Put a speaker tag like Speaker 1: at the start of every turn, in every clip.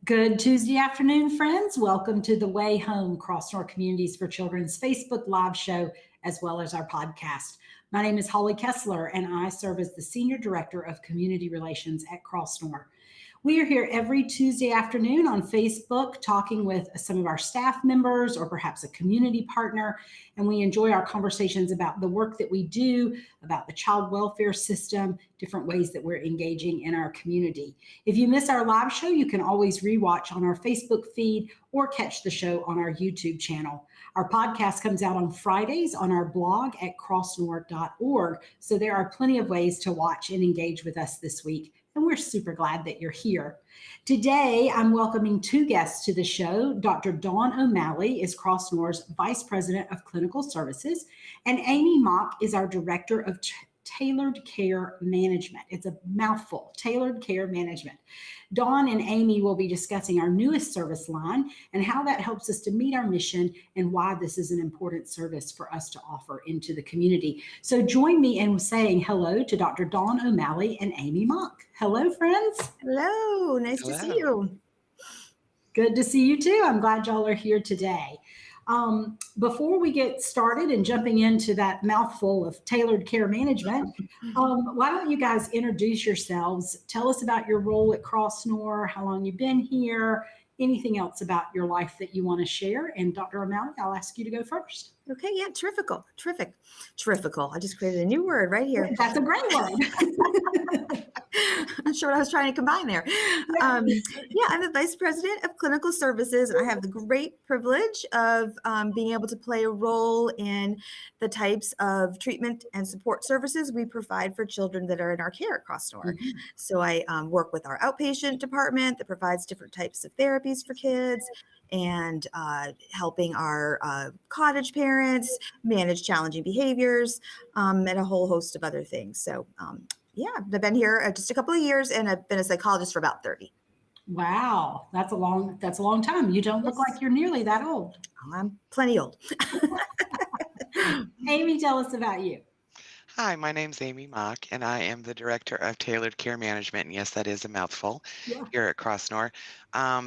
Speaker 1: Good Tuesday afternoon, friends. Welcome to the Way Home Crossnore Communities for Children's Facebook Live show, as well as our podcast. My name is Holly Kessler, and I serve as the Senior Director of Community Relations at Crossnore. We are here every Tuesday afternoon on Facebook talking with some of our staff members or perhaps a community partner, and we enjoy our conversations about the work that we do, about the child welfare system, different ways that we're engaging in our community. If you miss our live show, you can always rewatch on our Facebook feed or catch the show on our YouTube channel. Our podcast comes out on Fridays on our blog at crossnore.org, so there are plenty of ways to watch and engage with us this week. And we're super glad that you're here. Today, I'm welcoming two guests to the show. Dr. Dawn O'Malley is Crossnore's Vice President of Clinical Services, and Amy Mock is our Director of Tailored Care Management. It's a mouthful, Tailored Care Management. Dawn and Amy will be discussing our newest service line and how that helps us to meet our mission and why this is an important service for us to offer into the community. So join me in saying hello to Dr. Dawn O'Malley and Amy Mock. Hello, friends.
Speaker 2: Hello, nice to see you.
Speaker 1: Good to see you too. I'm glad y'all are here today. Before we get started and jumping into that mouthful of tailored care management, why don't you guys introduce yourselves? Tell us about your role at Crossnore, how long you've been here, anything else about your life that you want to share. And Dr. O'Malley, I'll ask you to go first.
Speaker 2: Okay, yeah, terrifical. I just created a new word right here.
Speaker 1: That's a great word.
Speaker 2: I'm not sure what I was trying to combine there. I'm the Vice President of Clinical Services. I have the great privilege of being able to play a role in the types of treatment and support services we provide for children that are in our care at Crossnore. Mm-hmm. So I work with our outpatient department that provides different types of therapies for kids, and helping our cottage parents manage challenging behaviors, and a whole host of other things. So I've been here just a couple of years, and I've been a psychologist for about 30.
Speaker 1: Wow, that's a long time. You don't look like you're nearly that old.
Speaker 2: Oh, I'm plenty old.
Speaker 1: Amy, tell us about you.
Speaker 3: Hi, my name's Amy Mock, and I am the Director of Tailored Care Management. And yes, that is a mouthful here at Crossnore.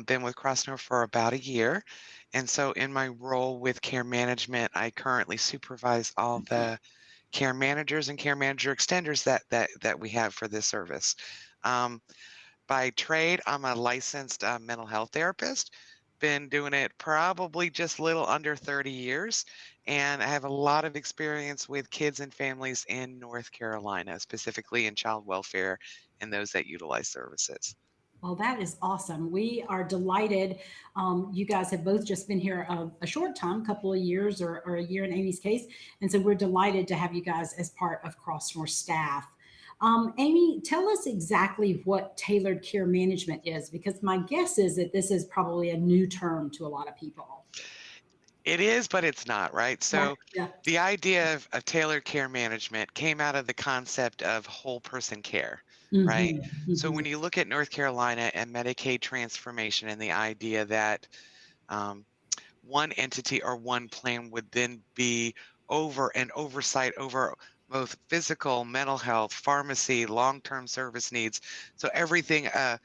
Speaker 3: Been with Crossnore for about a year. And so in my role with care management, I currently supervise all the care managers and care manager extenders that we have for this service. By trade, I'm a licensed mental health therapist. Been doing it probably just a little under 30 years. And I have a lot of experience with kids and families in North Carolina, specifically in child welfare and those that utilize services.
Speaker 1: Well, that is awesome. We are delighted. You guys have both just been here a short time, a couple of years or a year in Amy's case. And so we're delighted to have you guys as part of Crossnore staff. Amy, tell us exactly what tailored care management is, because my guess is that this is probably a new term to a lot of people.
Speaker 3: It is, but it's not, right? So the idea of tailored care management came out of the concept of whole person care, right? Mm-hmm. So when you look at North Carolina and Medicaid transformation and the idea that one entity or one plan would then be over and oversight over both physical, mental health, pharmacy, long-term service needs. So everything a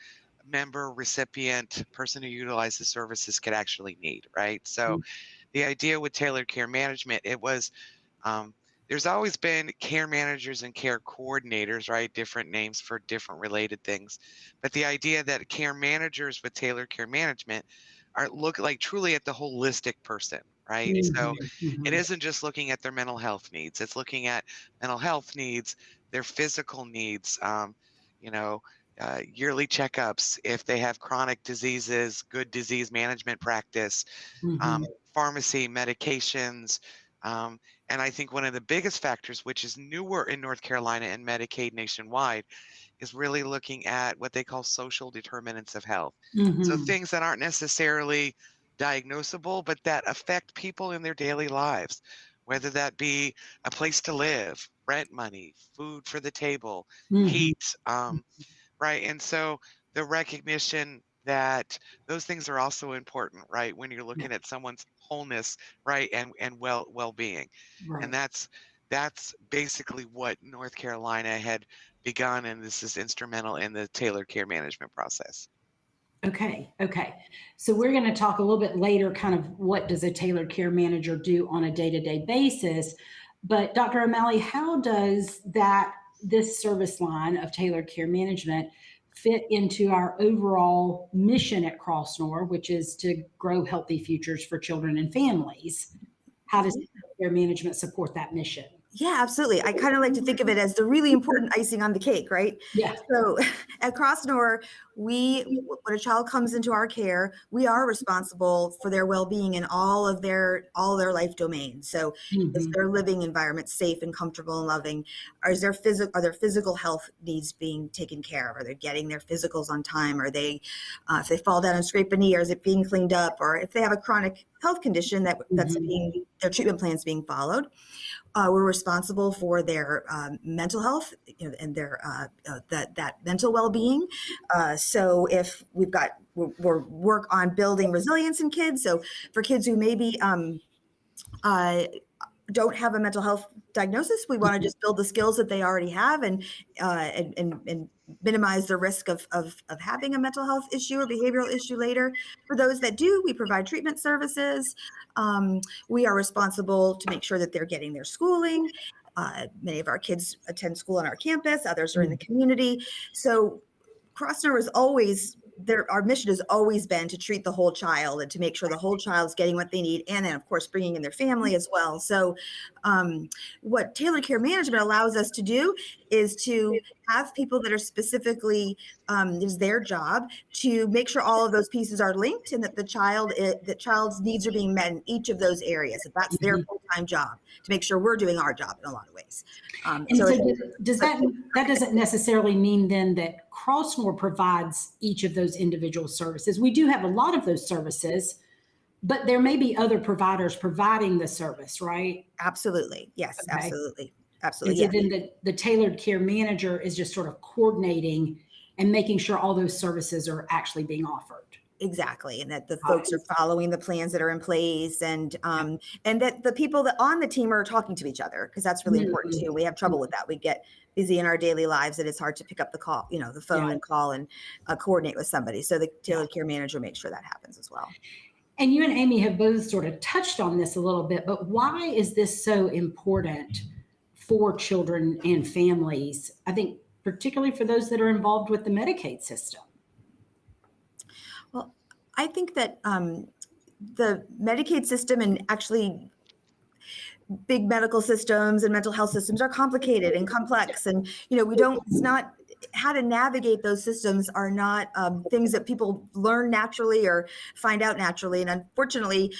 Speaker 3: member, recipient, person who utilizes services could actually need, right? So the idea with tailored care management, it was, there's always been care managers and care coordinators, right? Different names for different related things. But the idea that care managers with tailored care management look like truly at the holistic person, right? Mm-hmm. So it isn't just looking at their mental health needs. It's looking at mental health needs, their physical needs, yearly checkups, if they have chronic diseases, good disease management practice, pharmacy, medications. And I think one of the biggest factors, which is newer in North Carolina and Medicaid nationwide, is really looking at what they call social determinants of health. So things that aren't necessarily diagnosable, but that affect people in their daily lives, whether that be a place to live, rent money, food for the table, heat, right? And so the recognition that those things are also important, right? When you're looking at someone's wholeness, right? And well-being. Right. And that's basically what North Carolina had begun. And this is instrumental in the tailored care management process.
Speaker 1: Okay. Okay. So we're going to talk a little bit later, kind of what does a tailored care manager do on a day-to-day basis. But Dr. O'Malley, how does this service line of tailored care management fit into our overall mission at Crossnore, which is to grow healthy futures for children and families? How does care management support that mission?
Speaker 2: Yeah, absolutely. I kind of like to think of it as the really important icing on the cake, right?
Speaker 1: Yeah.
Speaker 2: So at Crossnore, when a child comes into our care, we are responsible for their well-being in all their life domains. So is their living environment safe and comfortable and loving? Are their physical health needs being taken care of? Are they getting their physicals on time? Are they, if they fall down and scrape a knee, or is it being cleaned up? Or if they have a chronic health condition their treatment plan's being followed. We're responsible for their mental health, and their that mental well-being. So if we're work on building resilience in kids. So for kids who maybe don't have a mental health diagnosis, we want to just build the skills that they already have and minimize the risk of having a mental health issue or behavioral issue later. For those that do, we provide treatment services. We are responsible to make sure that they're getting their schooling. Many of our kids attend school on our campus, others are in the community. So Crossnore is always our mission has always been to treat the whole child and to make sure the whole child's getting what they need, and then of course bringing in their family as well. So what tailored care management allows us to do is to have people that are specifically is their job to make sure all of those pieces are linked and that the child's needs are being met in each of those areas. And that's their full-time job, to make sure we're doing our job in a lot of ways.
Speaker 1: Does that doesn't necessarily mean then that Crossnore provides each of those individual services? We do have a lot of those services, but there may be other providers providing the service, right?
Speaker 2: Absolutely. Yes,
Speaker 1: Okay.
Speaker 2: absolutely.
Speaker 1: And
Speaker 2: Absolutely.
Speaker 1: so
Speaker 2: Yeah.
Speaker 1: then the tailored care manager is just sort of coordinating and making sure all those services are actually being offered.
Speaker 2: Exactly. And that the folks are following the plans that are in place, and that the people that on the team are talking to each other, because that's really important too. We have trouble with that. We get busy in our daily lives and it's hard to pick up the call, the phone and call and coordinate with somebody. So the tailored care manager makes sure that happens as well.
Speaker 1: And you and Amy have both sort of touched on this a little bit, but why is this so important for children and families? I think particularly for those that are involved with the Medicaid system.
Speaker 2: Well, I think that the Medicaid system and actually big medical systems and mental health systems are complicated and complex. And, it's not, how to navigate those systems are not things that people learn naturally or find out naturally. And unfortunately,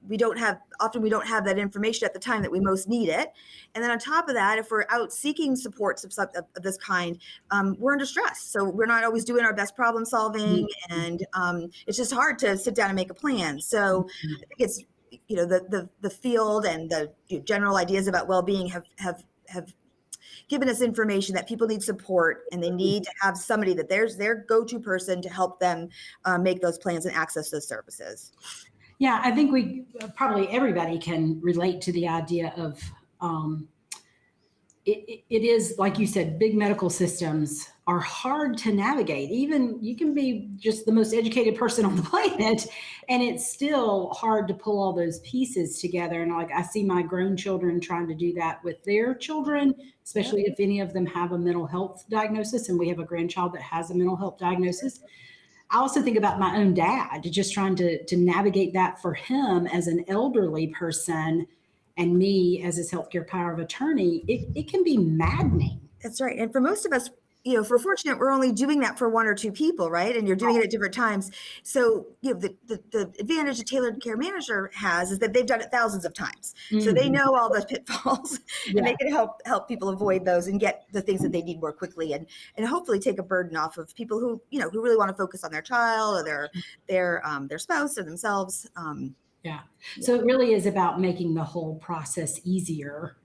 Speaker 2: we don't have that information at the time that we most need it. And then on top of that, if we're out seeking supports of this kind, we're under stress. So we're not always doing our best problem solving, and it's just hard to sit down and make a plan. So I think it's, the field and the general ideas about well-being have given us information that people need support, and they need to have somebody that there's their go-to person to help them make those plans and access those services.
Speaker 1: Yeah, I think we probably everybody can relate to the idea of it is, like you said, big medical systems are hard to navigate. Even you can be just the most educated person on the planet, and it's still hard to pull all those pieces together. And like I see my grown children trying to do that with their children, especially if any of them have a mental health diagnosis, and we have a grandchild that has a mental health diagnosis. I also think about my own dad, just trying to navigate that for him as an elderly person, and me as his healthcare power of attorney. It can be maddening.
Speaker 2: That's right. And for most of us, if we're fortunate, we're only doing that for one or two people, right? And you're doing it at different times. So, the advantage a tailored care manager has is that they've done it thousands of times. So they know all those pitfalls, and they can help people avoid those and get the things that they need more quickly, and hopefully take a burden off of people who really want to focus on their child or their spouse or themselves.
Speaker 1: So it really is about making the whole process easier,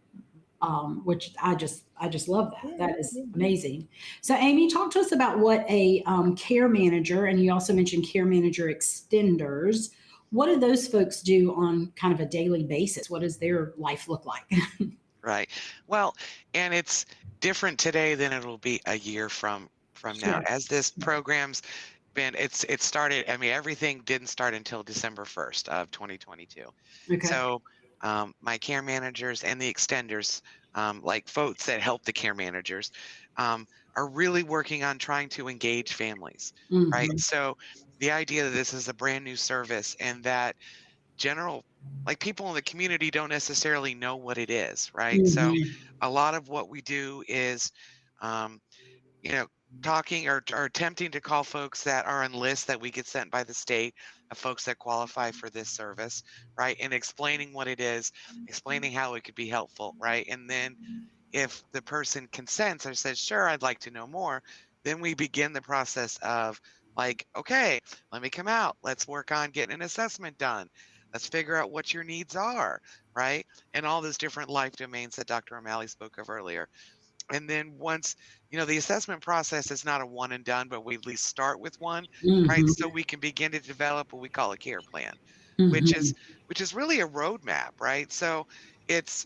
Speaker 1: which I just love that. That is amazing. So Amy, talk to us about what a care manager, and you also mentioned care manager extenders. What do those folks do on kind of a daily basis? What does their life look like?
Speaker 3: Right. Well, and it's different today than it'll be a year from now. As this program's it started, I mean, everything didn't start until December 1st of 2022.
Speaker 1: Okay.
Speaker 3: So my care managers and the extenders, like folks that help the care managers, um, are really working on trying to engage families, right?
Speaker 1: Mm-hmm.
Speaker 3: So the idea that this is a brand new service and that general, like people in the community don't necessarily know what it is, right? So
Speaker 1: Mm-hmm.
Speaker 3: a lot of what we do is, um, you know, talking or attempting to call folks that are on lists that we get sent by the state of folks that qualify for this service, right? And explaining what it is, explaining how it could be helpful, right? And then if the person consents or says, sure, I'd like to know more, then we begin the process of like, okay, let me come out. Let's work on getting an assessment done. Let's figure out what your needs are, right? And all those different life domains that Dr. O'Malley spoke of earlier. And then once, the assessment process is not a one and done, but we at least start with one, right?
Speaker 1: Mm-hmm.
Speaker 3: So we can begin to develop what we call a care plan, which
Speaker 1: Mm-hmm.
Speaker 3: is which is really a roadmap, right? So it's,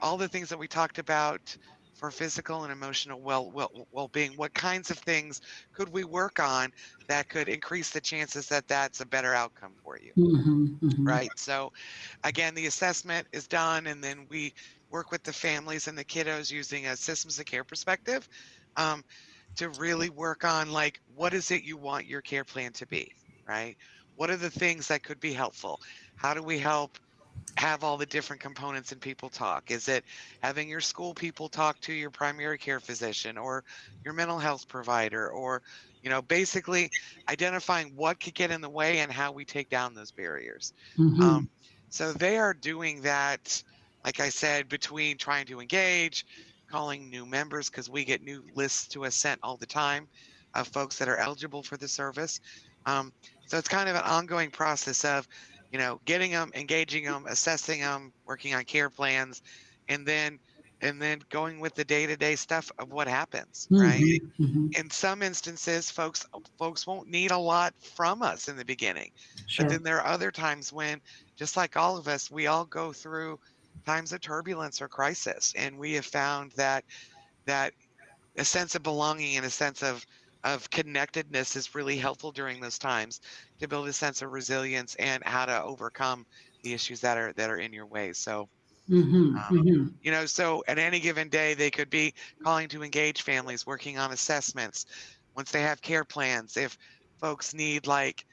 Speaker 3: all the things that we talked about for physical and emotional well-being. What kinds of things could we work on that could increase the chances that that's a better outcome for you,
Speaker 1: Mm-hmm.
Speaker 3: right? So again, the assessment is done, and then we work with the families and the kiddos using a systems of care perspective, um, to really work on like, what is it you want your care plan to be, right? What are the things that could be helpful? How do we help have all the different components and people talk? Is it having your school people talk to your primary care physician or your mental health provider, or, basically identifying what could get in the way and how we take down those barriers. Um,
Speaker 1: Mm-hmm.
Speaker 3: so they are doing that, like I said, between trying to engage, calling new members, because we get new lists to us sent all the time of folks that are eligible for the service. So it's kind of an ongoing process of, getting them, engaging them, assessing them, working on care plans, and then going with the day-to-day stuff of what happens, right?
Speaker 1: Mm-hmm. Mm-hmm.
Speaker 3: In some instances, folks won't need a lot from us in the beginning, but
Speaker 1: Sure.
Speaker 3: then there are other times when, just like all of us, we all go through times of turbulence or crisis, and we have found that a sense of belonging and a sense of connectedness is really helpful during those times to build a sense of resilience and how to overcome the issues that are in your way. So
Speaker 1: Mm-hmm. Mm-hmm.
Speaker 3: so at any given day, they could be calling to engage families, working on assessments. Once they have care plans, if folks need like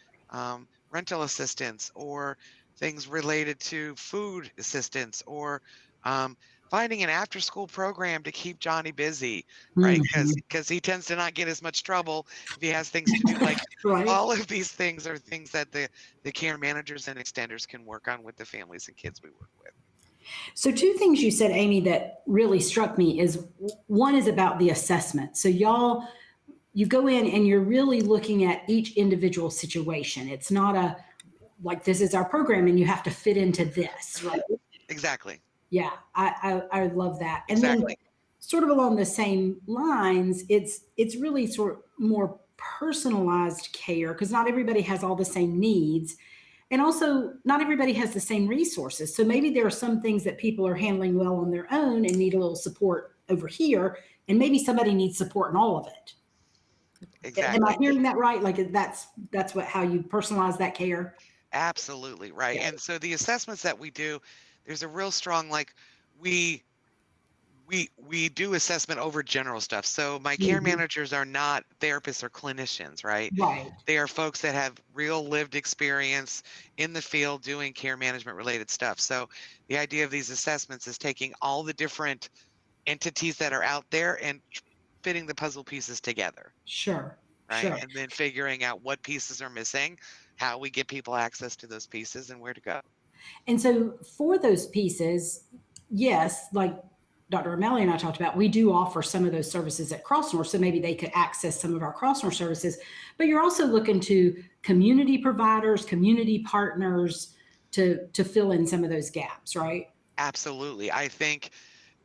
Speaker 3: rental assistance or things related to food assistance, or um, finding an after school program to keep Johnny busy, right?
Speaker 1: Mm-hmm.
Speaker 3: Because he tends to not get as much trouble if he has things to do. Like
Speaker 1: Right.
Speaker 3: all of these things are things that the care managers and extenders can work on with the families and kids we work with.
Speaker 1: So, two things you said, Amy, that really struck me is one is about the assessment. So, you go in and you're really looking at each individual situation. It's not a like this is our program and you have to fit into this, right?
Speaker 3: Exactly.
Speaker 1: Yeah, I love that. And then,
Speaker 3: Exactly.
Speaker 1: sort of along the same lines, it's really sort of more personalized care because not everybody has all the same needs. And also, not everybody has the same resources. So maybe there are some things that people are handling well on their own and need a little support over here. And maybe somebody needs support in all of it. Am I
Speaker 3: Exactly.
Speaker 1: hearing that right? Like that's what how you personalize that care?
Speaker 3: Absolutely right.
Speaker 1: Yeah.
Speaker 3: And so the assessments that we do, there's a real strong like we we do assessment over general stuff. So my care
Speaker 1: Mhm.
Speaker 3: managers are not therapists or clinicians, right?
Speaker 1: Right.
Speaker 3: They are folks that have real lived experience in the field doing care management related stuff. So the idea of these assessments is taking all the different entities that are out there and fitting the puzzle pieces together.
Speaker 1: Sure.
Speaker 3: Right?
Speaker 1: Sure.
Speaker 3: And then figuring out what pieces are missing, how we get people access to those pieces, and where to go.
Speaker 1: And so for those pieces, yes, like Dr. O'Malley and I talked about, we do offer some of those services at Crossnore, so maybe they could access some of our Crossnore services. But you're also looking to community providers, community partners to fill in some of those gaps, right?
Speaker 3: Absolutely. I think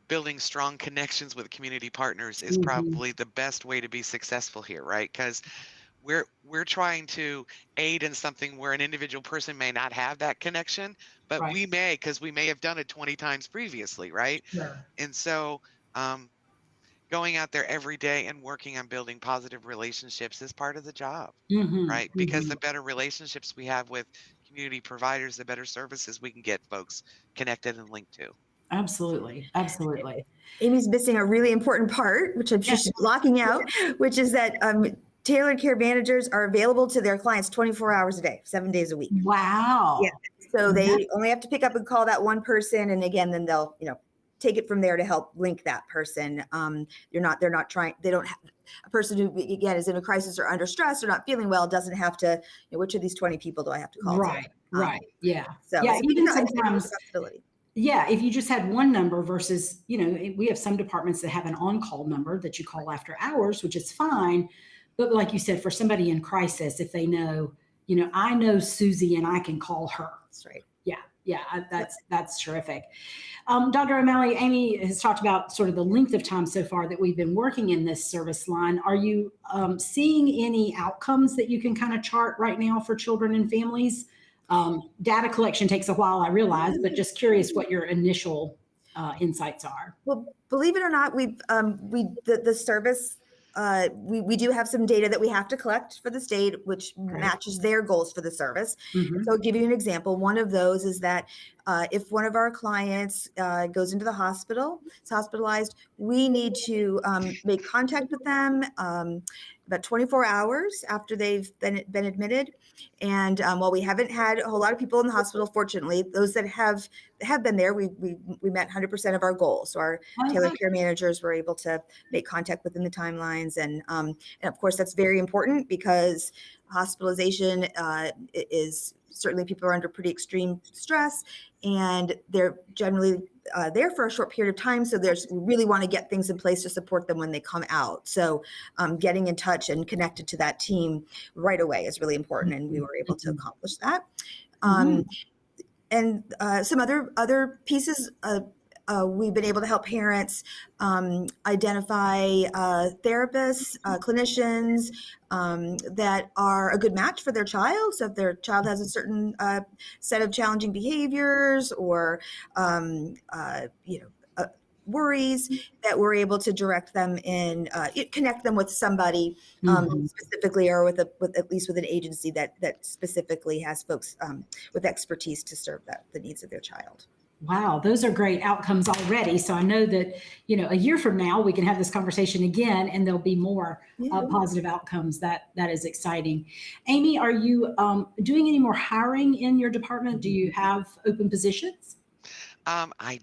Speaker 3: building strong connections with community partners is
Speaker 1: Mm-hmm.
Speaker 3: probably the best way to be successful here, right? Because we're trying to aid in something where an individual person may not have that connection, but
Speaker 1: Right.
Speaker 3: we may, because we may have done it 20 times previously, right?
Speaker 1: Sure.
Speaker 3: And so um, going out there every day and working on building positive relationships is part of the job,
Speaker 1: Mm-hmm,
Speaker 3: right? Because the better relationships we have with community providers, the better services we can get folks connected and linked to.
Speaker 1: absolutely, absolutely.
Speaker 2: Amy's missing a really important part, which I'm sure she's blocking out, which is that tailored care managers are available to their clients 24 hours a day, 7 days a week.
Speaker 1: Wow.
Speaker 2: Yeah. So they only have to pick up and call that one person. And again, then they'll, take it from there to help link that person. They're not trying, they don't have a person who, again, is in a crisis or under stress or not feeling well, doesn't have to, which of these 20 people do I have to call?
Speaker 1: Right, right. Yeah.
Speaker 2: So
Speaker 1: yeah, even
Speaker 2: it's a
Speaker 1: sometimes,
Speaker 2: responsibility.
Speaker 1: yeah, if you just had one number versus, we have some departments that have an on-call number that you call after hours, which is fine. But like you said, for somebody in crisis, if they know, I know Susie and I can call her.
Speaker 2: That's right.
Speaker 1: Yeah, that's terrific. Dr. O'Malley, Amy has talked about sort of the length of time so far that we've been working in this service line. Are you seeing any outcomes that you can kind of chart right now for children and families? Data collection takes a while, I realize, but just curious what your initial insights are.
Speaker 2: Well, believe it or not, the service, we do have some data that we have to collect for the state, which matches their goals for the service.
Speaker 1: Mm-hmm.
Speaker 2: So I'll give you an example. One of those is that if one of our clients goes into the hospital, is hospitalized, we need to make contact with them about 24 hours after they've been admitted. And while we haven't had a whole lot of people in the hospital, fortunately, those that have been there, we met 100% of our goals. So our tailored care managers were able to make contact within the timelines. And of course, that's very important because hospitalization is certainly people are under pretty extreme stress and they're generally there for a short period of time. So we really want to get things in place to support them when they come out. So getting in touch and connected to that team right away is really important. And we were able to accomplish that. And some other pieces we've been able to help parents identify therapists, clinicians that are a good match for their child. So if their child has a certain set of challenging behaviors or worries, that we're able to direct them in, connect them with somebody specifically, or with at least with an agency that specifically has folks with expertise to serve the needs of their child.
Speaker 1: Wow, those are great outcomes already. So I know that, a year from now, we can have this conversation again and there'll be more positive outcomes. That is exciting. Amy, are you doing any more hiring in your department? Do you have open positions?
Speaker 3: I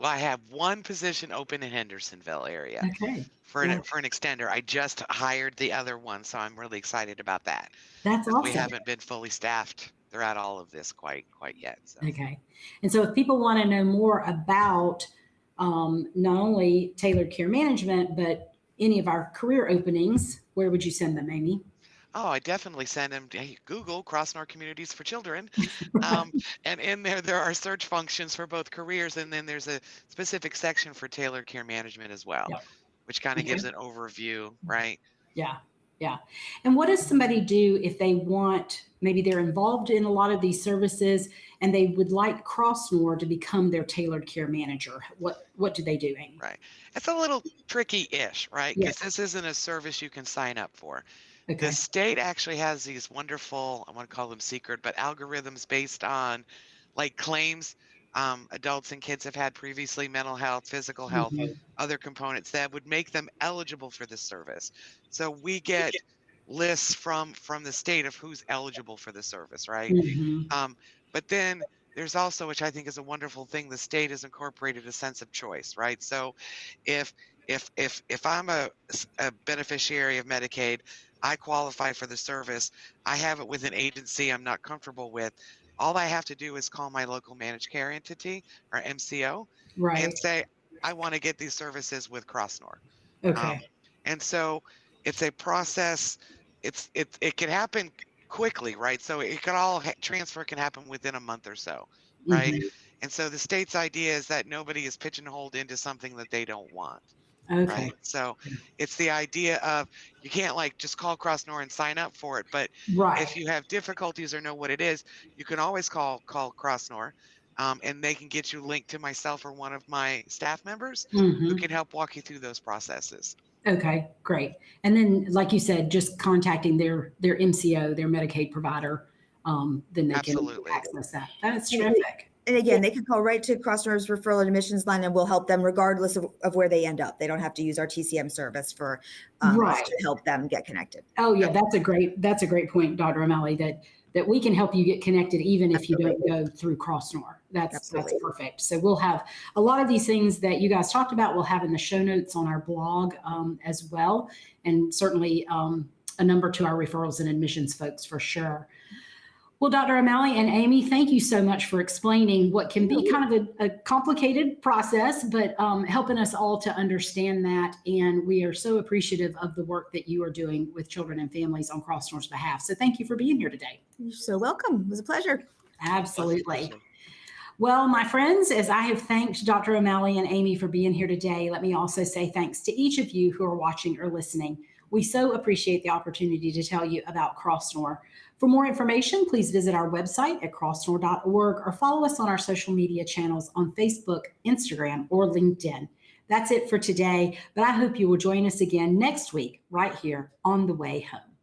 Speaker 3: have one position open in Hendersonville area.
Speaker 1: Okay.
Speaker 3: For an extender. I just hired the other one, so I'm really excited about that.
Speaker 1: That's awesome.
Speaker 3: We haven't been fully staffed throughout all of this quite yet. So.
Speaker 1: Okay. And so if people want to know more about not only tailored care management, but any of our career openings, where would you send them, Amy?
Speaker 3: Oh, I definitely send them to Google Crossnore Communities for Children. And in there are search functions for both careers. And then there's a specific section for tailored care management as well, which kind of gives an overview, right?
Speaker 1: Yeah. Yeah. And what does somebody do if they maybe they're involved in a lot of these services and they would like Crossnore to become their tailored care manager? What do they do, Amy?
Speaker 3: Right. It's a little tricky-ish, right? Because this isn't a service you can sign up for. Okay. The state actually has these wonderful, I want to call them secret, but algorithms based on like claims adults and kids have had previously, mental health, physical health, other components that would make them eligible for this service. So we get lists from the state of who's eligible for the service, right? But then there's also, which I think is a wonderful thing, the state has incorporated a sense of choice, right? So if I'm a beneficiary of Medicaid, I qualify for the service, I have it with an agency I'm not comfortable with, all I have to do is call my local managed care entity or MCO and say, I want to get these services with Crossnore.
Speaker 1: Okay.
Speaker 3: And so it's a process. It can happen quickly, right? So it could all transfer can happen within a month or so, right? And so the state's idea is that nobody is pigeonholed into something that they don't want.
Speaker 1: Okay.
Speaker 3: Right. So it's the idea of you can't just call Crossnore and sign up for it. But if you have difficulties or know what it is, you can always call Crossnore. and they can get you linked to myself or one of my staff members who can help walk you through those processes.
Speaker 1: Okay, great. And then, like you said, just contacting their MCO, their Medicaid provider, then they
Speaker 3: Absolutely.
Speaker 1: can access that. That's terrific.
Speaker 2: And again, they can call right to Crossnore's referral and admissions line, and we'll help them regardless of where they end up. They don't have to use our TCM service for us to help them get connected.
Speaker 1: Oh yeah, that's a great point, Dr. O'Malley, that we can help you get connected even if you don't go through Crossnore. That's perfect. So we'll have a lot of these things that you guys talked about, we'll have in the show notes on our blog as well, and certainly a number to our referrals and admissions folks for sure. Well, Dr. O'Malley and Amy, thank you so much for explaining what can be kind of a complicated process, but helping us all to understand that. And we are so appreciative of the work that you are doing with children and families on Crossnore's behalf. So thank you for being here today.
Speaker 2: You're so welcome. It was a pleasure.
Speaker 1: Absolutely. Well, my friends, as I have thanked Dr. O'Malley and Amy for being here today, let me also say thanks to each of you who are watching or listening. We so appreciate the opportunity to tell you about Crossnore. For more information, please visit our website at crossnore.org or follow us on our social media channels on Facebook, Instagram, or LinkedIn. That's it for today, but I hope you will join us again next week right here on The Way Home.